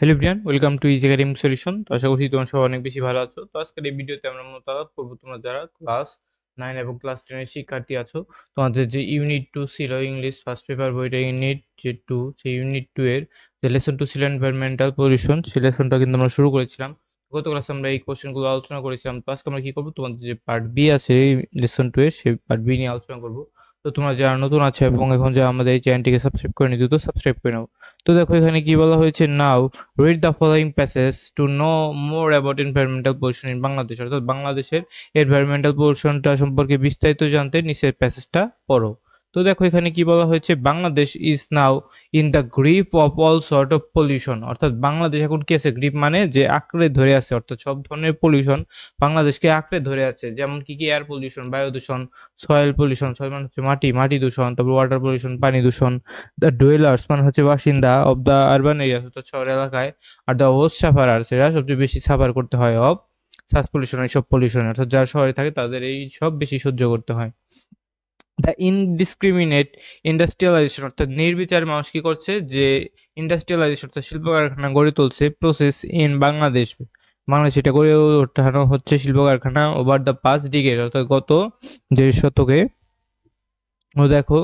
Hello everyone, welcome to easy academic solution. তো আশা করছি তোমরা সবাই অনেক বেশি ভালো আছো। তো আজকের এই ভিডিওতে আমরা মূলত আলাপ করবো তোমরা যারা ক্লাস 9 এবং ক্লাস 10 এর শিক্ষার্থী আছো, তোমাদের যে ইউনিট 2 ছিল ইংলিশ ফার্স্ট পেপার বইটা ইউনিট যে 2, সেই ইউনিট 2 এর যে লেসন 2 ছিল এনভায়রনমেন্টাল পলিউশন, সেই লেসনটা কিন্তু আমরা শুরু করেছিলাম। গত ক্লাসে আমরা এই কোশ্চেনগুলো আলোচনা করেছিলাম। তো আজকে আমরা কি করবো, তোমাদের যে পার্ট বি আছে এই লেসন 2 এর, সেই পার্ট বি নিয়ে আলোচনা করবো। তো তোমরা যারা নতুন আছে এবং এখন যারা আমাদের এই চ্যানেলটিকে সাবস্ক্রাইব করে নিতে, তো সাবস্ক্রাইব করে নাও। তো দেখো এখানে কি বলা হয়েছে, নাও read the following passages to know more about environmental pollution in Bangladesh. অর্থাৎ বাংলাদেশের environmental pollutionটা সম্পর্কে বিস্তারিত জানতে নিচের প্যাসেজটা পড়ো। তো দেখো এখানে কি বলা হয়েছে, Bangladesh is now in the grip of all sort of pollution. অর্থাৎ বাংলাদেশ এখন কি আছে, গ্রিপ মানে যে আঁকড়ে ধরে আছে, অর্থাৎ সব ধরনের পলিউশন বাংলাদেশকে আঁকড়ে ধরে আছে। যেমন কি কি, এয়ার পলিউশন, বায়ু দূষণ, সয়েল পলিউশন, সয়েল মানে হচ্ছে মাটি, মাটি দূষণ, তারপর ওয়াটার পলিউশন, পানি দূষণ, দ্য ডুয়েলার্স মানে হচ্ছে বাসিন্দা অফ দ্য আরবান এরিয়া অর্থাৎ শহর এলাকায়, আর দ্য হোস্ট সাফারার্স এরা সবচেয়ে বেশি সাফার করতে হয় অফ সাস পলিউশন, এইসব পলিউশন, অর্থাৎ যারা শহরে থাকে তাদের এই সব বেশি সহ্য করতে হয়। দ্য ইনডিসক্রিমিনেট ইন্ডাস্ট্রিয়ালাইজেশন অর্থাৎ নির্বিচারে মানুষ কি করছে, যে ইন্ডাস্ট্রিয়ালাইজেশন অর্থাৎ শিল্প কারখানা গড়ে তুলছে, প্রসেস ইন বাংলাদেশ, বাংলাদেশ এটা গড়ে ওঠানো হচ্ছে শিল্প কারখানা ওভার দ্য পাস্ট ডিকেড অর্থাৎ গত যে শতকে। ও দেখো,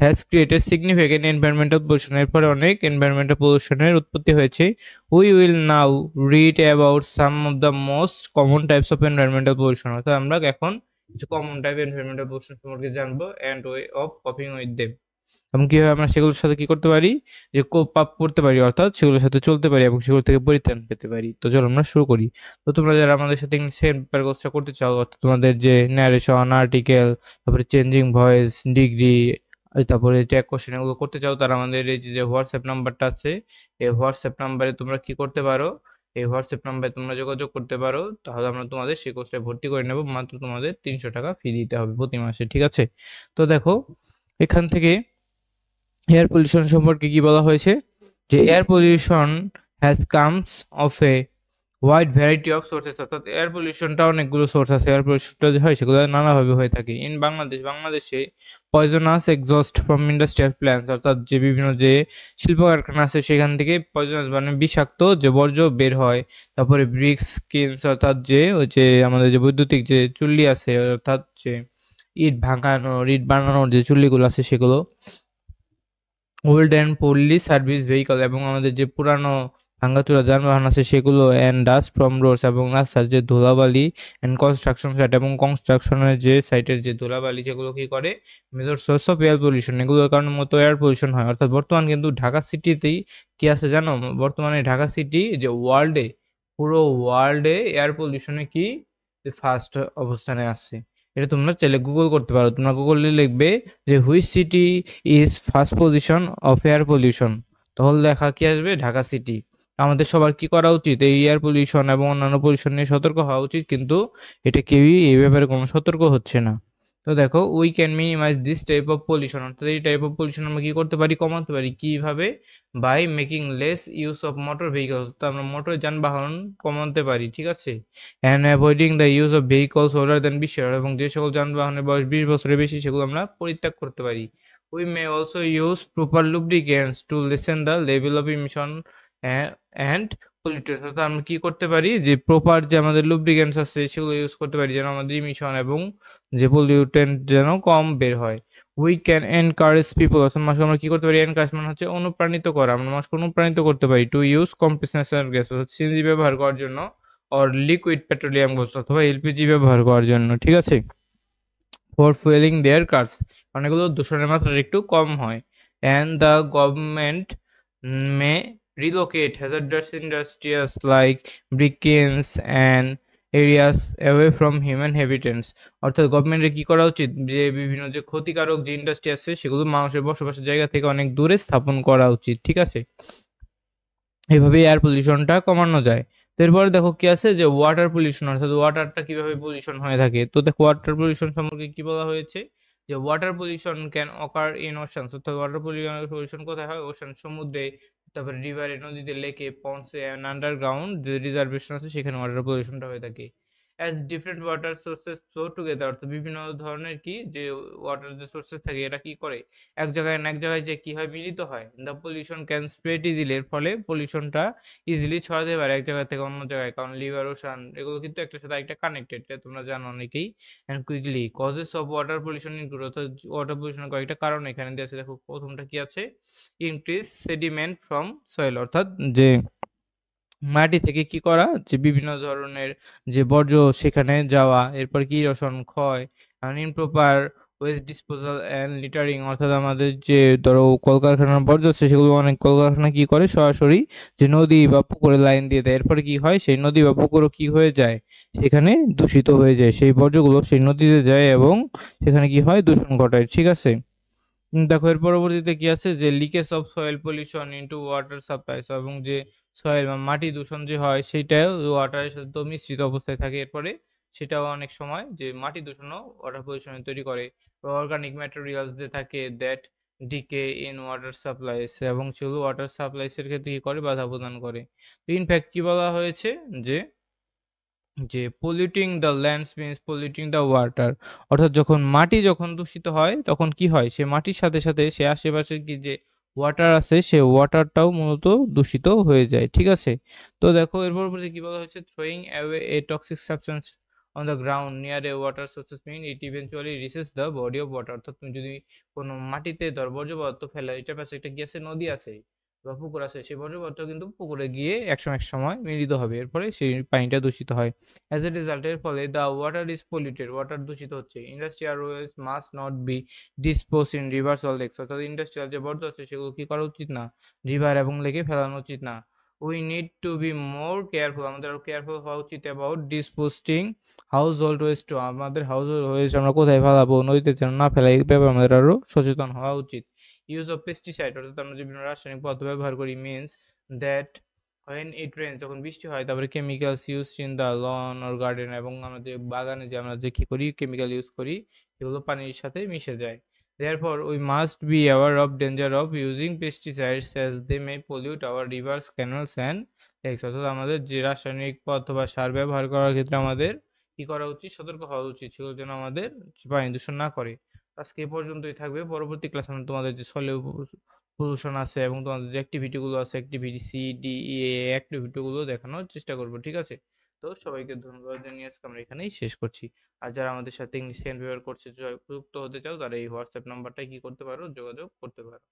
has created significant environmental pollution, এরপরে অনেক এনভায়রনমেন্টাল পলিউশনের উৎপত্তি হয়েছে। We will now read about some of the most common types of environmental pollution, অর্থাৎ আমরা এখন কিছু কমন টাইপ এনভায়রনমেন্টাল পলিউশন সম্পর্কে জানবো, and way of coping with them, এবং কিভাবে আমরা সেগুলোর সাথে কি করতে পারি, যে কোপ আপ করতে পারি, অর্থাৎ সেগুলোর সাথে চলতে পারি এবং সেগুলো থেকে পরিত্রাণ পেতে পারি। তো চলো আমরা শুরু করি। তো তোমরা যারা আমাদের সাথে ইংলিশে পেপার কোর্সটা করতে চাও, অর্থাৎ তোমাদের যে ন্যারেশন, আর্টিকেল, তারপরে চেঞ্জিং ভয়েস, ডিগ্রি, তারপরে ট্যাগ কোশ্চেন এগুলো করতে চাও, তারা আমাদের এই যে হোয়াটসঅ্যাপ নাম্বারটা আছে, এই হোয়াটসঅ্যাপ নাম্বারে তোমরা কি করতে পারো, এই হোয়াটসঅ্যাপ নাম্বারে তোমরা যোগাযোগ করতে পারো। তাহলে আমরা তোমাদের সেই কোর্সটায় ভর্তি করে নেব। মাত্র তোমাদের 300 টাকা ফি দিতে হবে প্রতি মাসে, ঠিক আছে? তো দেখো এখান থেকে এয়ার পলিউশন সম্পর্কে কি বলা হয়েছে, যে air pollution has comes of a wide variety of sources, অর্থাৎ এয়ার পলিউশনটা অনেকগুলো সোর্স আছে, এয়ার পলিউশনটা যে হয় সেগুলো নানাভাবে হয়ে থাকে। ইন বাংলাদেশ, বাংলাদেশে poisonous exhaust from industrial plants, অর্থাৎ যে বিভিন্ন যে শিল্প কারখানা আছে সেখান থেকে পয়জনাস মানে বিষাক্ত যে বর্জ্য বের হয়। তারপরে ব্রিক্স কিলস অর্থাৎ যে ওই যে আমাদের যে বৈদ্যুতিক যে চুল্লি আছে, অর্থাৎ যে ইট বানানোর যে চুল্লিগুলো আছে সেগুলো, old and poorly service vehicle এবং আমাদের যে পুরানো ভাঙাচোরা যানবাহন আছে সেগুলো, অ্যান্ড ডাস্ট ফ্রম রোডস এবং রাস্তার যে ধুলাবালি, অ্যান্ড কনস্ট্রাকশন সাইট এবং কনস্ট্রাকশনের যে সাইটের যে ধুলাবালি, যেগুলো কি করে major source of air pollution, এগুলোর কারণে মতো এয়ার পলিউশন হয়। অর্থাৎ বর্তমান কিন্তু ঢাকা সিটিতেই কি আছে জানো, বর্তমানে ঢাকা সিটি যে ওয়ার্ল্ডে, পুরো ওয়ার্ল্ডে এয়ার পলিউশনে কি ফার্স্ট অবস্থানে আছে। এটা তোমরা চাইলে গুগল করতে পারো, তোমরা গুগলে লিখবে যে which city is first position of air pollution, তাহলে দেখা কি আসবে, ঢাকা সিটি। আমাদের সবার কি করা উচিত, এই এয়ার পলিউশন এবং অন্যান্য পলিউশন নিয়ে সতর্ক হওয়া উচিত, কিন্তু এটা কেউই এই ব্যাপারে কোনো সতর্ক হচ্ছে না। তো দেখো, we can minimise this type of pollution, অর্থাৎ এই টাইপ অফ পলিউশন আমরা কি করতে পারি, কমাতে পারি কিভাবে, by making less use of motor vehicle, তো আমরা মোটর যানবাহন কমাতে পারি, ঠিক আছে, and avoiding the use of vehicles older than 20 years, এবং যে সকল যানবাহনের বয়স 20 বছরের বেশি সেগুলো আমরা পরিত্যাগ করতে পারি। We may also use proper lubricants to lessen the level of emission and pollutants, অর্থাৎ আমরা কি করতে পারি, যে প্রপার যে আমাদের lubricants আছে সেগুলো ইউজ করতে পারি যেন আমাদের ইমিশন এবং যে পলিউটেন্ট যেন কম বের হয়। We can encourage people, অর্থাৎ মানুষকে আমরা কি করতে পারি, এনকারেজ মানে হচ্ছে অনুপ্রাণিত করা, আমরা মানুষকে অনুপ্রাণিত করতে পারি টু ইউজ কম্প্রেসর গ্যাস অর্থাৎ সিএনজি ব্যবহার করার জন্য, অর লিকুইড পেট্রোলিয়াম গ্যাস অথবা এলপিজি ব্যবহার করার জন্য, ঠিক আছে, ফর ফুয়েলিং দেয়ার কার্স, কারণ এগুলো দূষণের মাত্রা একটু কম হয়। And the government may relocate hazardous industries like brick kilns and areas away from human habitants, অর্থাৎ গভর্নমেন্টের কি করা উচিত, যে বিভিন্ন যে ক্ষতিকারক যে ইন্ডাস্ট্রি আছে সেগুলো মানুষের বসবাসের জায়গা থেকে অনেক দূরে স্থাপন করা উচিত, ঠিক আছে, এভাবে এয়ার পলিউশনটা কমানো যায়। তো এরপরে দেখো কি আছে, যে ওয়াটার পলিউশন, অর্থাৎ ওয়াটারটা কিভাবে পলিউশন হয়ে থাকে। তো দেখো ওয়াটার পলিউশন সম্পর্কে কি বলা হয়েছে, যে water pollution can occur in oceans, অর্থাৎ ওয়াটার পলিউশন কোথায় হয়, ওশান সমুদ্রে, তারপরে রিভারে নদীতে, লেকে, পন্ডসে অ্যান্ড আন্ডারগ্রাউন্ড যে রিজার্ভেশন আছে সেখানে ওয়াটার পলিউশনটা হয়ে থাকে। As different water sources flow together, অর্থাৎ বিভিন্ন ধরনের কি যে ওয়াটার যে সোর্সেস থাকে এরা কি করে এক জায়গায় না এক জায়গায় যে কি হয় মিলিত হয়। The pollution can spread easily, এর ফলে পলিউশনটা ইজিলি ছড়াতে পারে এক জায়গা থেকে অন্য জায়গায়, কারণ লিভার ওশান এগুলো কিন্তু একটা সাথে একটা কানেক্টেড, তোমরা জানো অনেকেই। And quickly causes of water pollution include, অর্থাৎ ওয়াটার পলিউশনের কয়েকটা কারণ এখানে দেওয়া আছে। দেখো প্রথমটা কি আছে, ইনক্রিজ সেডিমেন্ট ফ্রম সয়েল, অর্থাৎ যে মাটি থেকে কি করা যে বিভিন্ন ধরনের যে বর্জ্য সেখানে যাওয়া, এরপর কি রসায়ন ক্ষয়, improper waste disposal and littering, অর্থাৎ আমাদের যে ধরো কলকারখানার বর্জ্য আছে সেগুলো অনেক কলকারখানা কি করে সরাসরি যে নদী বা পুকুরে লাইন দিয়ে দেয়, এরপরে কি হয় সেই নদী বা পুকুরও কি হয়ে যায় সেখানে দূষিত হয়ে যায়, সেই বর্জ্যগুলো সেই নদীতে যায় এবং সেখানে কি হয় দূষণ ঘটায়, ঠিক আছে। দেখো এর পরবর্তীতে কি আছে যে leakage of soil pollution into water supply, এবং যে সয়েল বা মাটি দূষণ যে হয় সেটাও ওয়াটারের সাথে তো মিশ্রিত অবস্থায় থাকে, এরপরে সেটাও অনেক সময় যে মাটি দূষণও ওয়াটার পলিউশন তৈরি করে। অর্গানিক ম্যাটেরিয়ালস যে থাকে that decay in water supplies, এবং সেগুলো ওয়াটার সাপ্লাইস এর ক্ষেত্রে কি করে বাধা প্রদান করে। তো ইনফ্যাক্ট কি বলা হয়েছে যে যে polluting the lands means polluting the water, অর্থাৎ যখন মাটি যখন দূষিত হয় তখন কি হয় সে মাটির সাথে সাথে সে আশেপাশের কি যে ওয়াটার আছে সে ওয়াটারটাও মূলত দূষিত হয়ে যায়, ঠিক আছে। তো দেখো এর পরবর্তী কি বলা হয়েছে, throwing away a toxic substance on the ground near a water sources mean it eventually reaches the body of water, অর্থাৎ তুমি যদি কোনো মাটিতে ধর বর্জ্য পদার্থ ফেলে, এটার পাশে একটা কি আছে নদী আছে বা পুকুর আছে, সেই বর্জ্য পদার্থ কিন্তু পুকুরে গিয়ে এক সময় মিলিত হবে, এর ফলে সেই পানিটা দূষিত হয়। অ্যাজ এ রেজাল্ট এর ফলে the water is polluted, water দূষিত হচ্ছে। Industrial waste must not be dispose in rivers or lakes, অর্থাৎ ইন্ডাস্ট্রিয়াল যে বর্জ্য আছে সেগুলো কি করা উচিত না রিভার এবং লেকে ফেলানো উচিত না। We need to be more careful, আমাদের আরো কেয়ারফুল হওয়া উচিত অ্যাবাউট ডিসপোস্টিং হাউস হোল্ড ওয়েস্ট, আমাদের হাউস হোল্ড ওয়েস্ট আমরা কোথায় ফেলাবো, নদীতে যেন না ফেলাই, এই ব্যাপারে আমাদের আরো সচেতন হওয়া উচিত। ইউজ অফ পেস্টিসাইড, অর্থাৎ আমরা যে বিভিন্ন রাসায়নিক পদার্থ ব্যবহার করি means that when it rains, যখন বৃষ্টি হয়, তারপরে chemicals use in the lawn or garden, এবং আমাদের বাগানে যে আমরা যে কি করি কেমিক্যাল ইউজ করি সেগুলো পানির সাথে মিশে যায়। Therefore we must be aware of danger of using pesticides as they may pollute our rivers, canals and lakes, অর্থাৎ আমাদের যে রাসায়নিক পদার্থ বা সার ব্যবহার করার ক্ষেত্রে আমাদের কি করা উচিত, সতর্ক হওয়া উচিত, সেগুলো যেন আমাদের পানি দূষণ না করে। আজকে এ পর্যন্তই থাকবে, পরবর্তী ক্লাসে আমি তোমাদের যে সলিউ সলিউশন আছে এবং তোমাদের যে অ্যাক্টিভিটি গুলো আছে অ্যাক্টিভিটি সি ডি ই এ অ্যাক্টিভিটি গুলো দেখানোর চেষ্টা করব, ঠিক আছে। তো সবাইকে ধন্যবাদ জানিয়ে আজকে আমরা এখানেই শেষ করছি। আর যারা আমাদের সাথে ইংলিশ সেকেন্ড পেপার কোর্সে যুক্ত হতে চাও তারা এই হোয়াটসঅ্যাপ নাম্বারটায় কি করতে পারো, যোগাযোগ করতে পারো।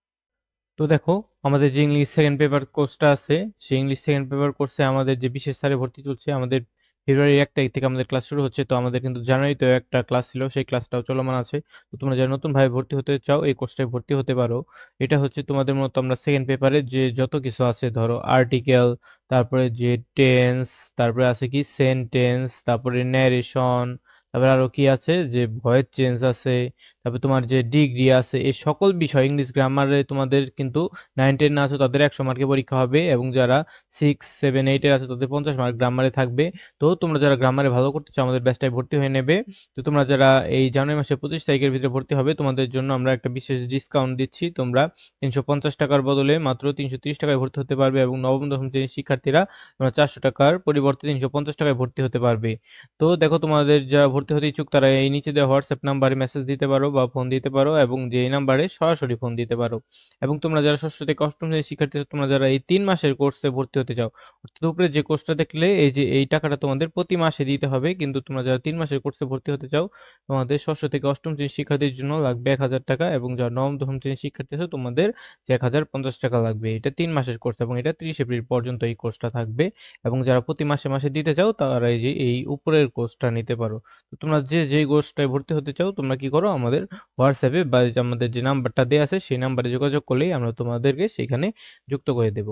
তো দেখো আমাদের যে ইংলিশ সেকেন্ড পেপার কোর্সটা আছে সেই ইংলিশ সেকেন্ড পেপার কোর্সে আমাদের যে বিশেষ স্যারে ভর্তি চলছে, আমাদের ফেব্রুয়ারির 1 তারিখ থেকে আমাদের ক্লাস শুরু হচ্ছে। তো আমাদের কিন্তু জানুয়ারিতেও একটা ক্লাস ছিল, সেই ক্লাসটাও চলমান আছে। তো তোমরা যারা নতুন ভাবে ভর্তি হতে চাও এই কোর্সটায় ভর্তি হতে পারো। এটা হচ্ছে তোমাদের মতো আমরা সেকেন্ড পেপারে যে যত কিছু আছে ধরো আর্টিকেল, তারপরে যে টেন্স, তারপরে আছে কি সেন্টেন্স, তারপরে ন্যারেশন, তারপরে আরো কি আছে যে ভয়েস চেঞ্জ আছে, তারপর তোমার যে ডিগ্রি আছে, এই সকল বিষয় ইংলিশ গ্রামারে তোমাদের কিন্তু 9-10 আছে তাদের 100 মার্কে পরীক্ষা হবে, এবং যারা 6-7-8 আছে তাদের 50 মার্ক গ্রামারে থাকবে। তো তোমরা যারা গ্রামারে ভালো করতে চাও আমাদের ব্যাচটায় ভর্তি হয়ে নেবে। তো তোমরা যারা এই জানুয়ারি মাসের 25 তারিখের ভিতরে ভর্তি হবে তোমাদের জন্য আমরা একটা বিশেষ ডিসকাউন্ট দিচ্ছি, তোমরা 350 টাকার বদলে মাত্র 330 টাকায় ভর্তি হতে পারবে, এবং নবম দশম শ্রেণীর শিক্ষার্থীরা তোমরা 400 টাকার পরিবর্তে 350 টাকায় ভর্তি হতে পারবে। তো দেখো তোমাদের যারা ভর্তি হতে ইচ্ছুক তারা এই নিচে দেওয়া হোয়াটসঅ্যাপ নাম্বারে মেসেজ দিতে পারো বা ফোন দিতে পারো, এবং যে এই নাম্বারে সরাসরি ফোন দিতে পারো। এবং তোমরা যারা ষষ্ঠ থেকে অষ্টম শ্রেণীর শিক্ষার্থী আছো, তোমরা যারা এই 3 মাসের কোর্সে ভর্তি হতে চাও, অর্থাৎ উপরে যে কোর্সটা দেখলে এই যে এই টাকাটা তোমাদের প্রতি মাসে দিতে হবে, কিন্তু তোমরা যারা 3 মাসের কোর্সে ভর্তি হতে চাও তোমাদের ষষ্ঠ থেকে অষ্টম শ্রেণীর শিক্ষার্থীর জন্য লাগবে 1000 টাকা, এবং যারা নবম দশম শ্রেণীর শিক্ষার্থী আছো তোমাদের যে 1050 টাকা লাগবে। এটা 3 মাসের কোর্স এবং এটা 30 এপ্রিল পর্যন্ত এই কোর্সটা থাকবে। এবং যারা প্রতি মাসে মাসে দিতে চাও তারা এই যে এই উপরের কোর্সটা নিতে পারো। তো তোমরা যে যেই কোর্সটায় ভর্তি হতে চাও তোমরা কি করো আমাদের হোয়াটসঅ্যাপে বা আমাদের যে নাম্বারটা দেওয়া আছে সেই নাম্বারে যোগাযোগ করলেই আমরা তোমাদেরকে সেখানে যুক্ত করে দেব।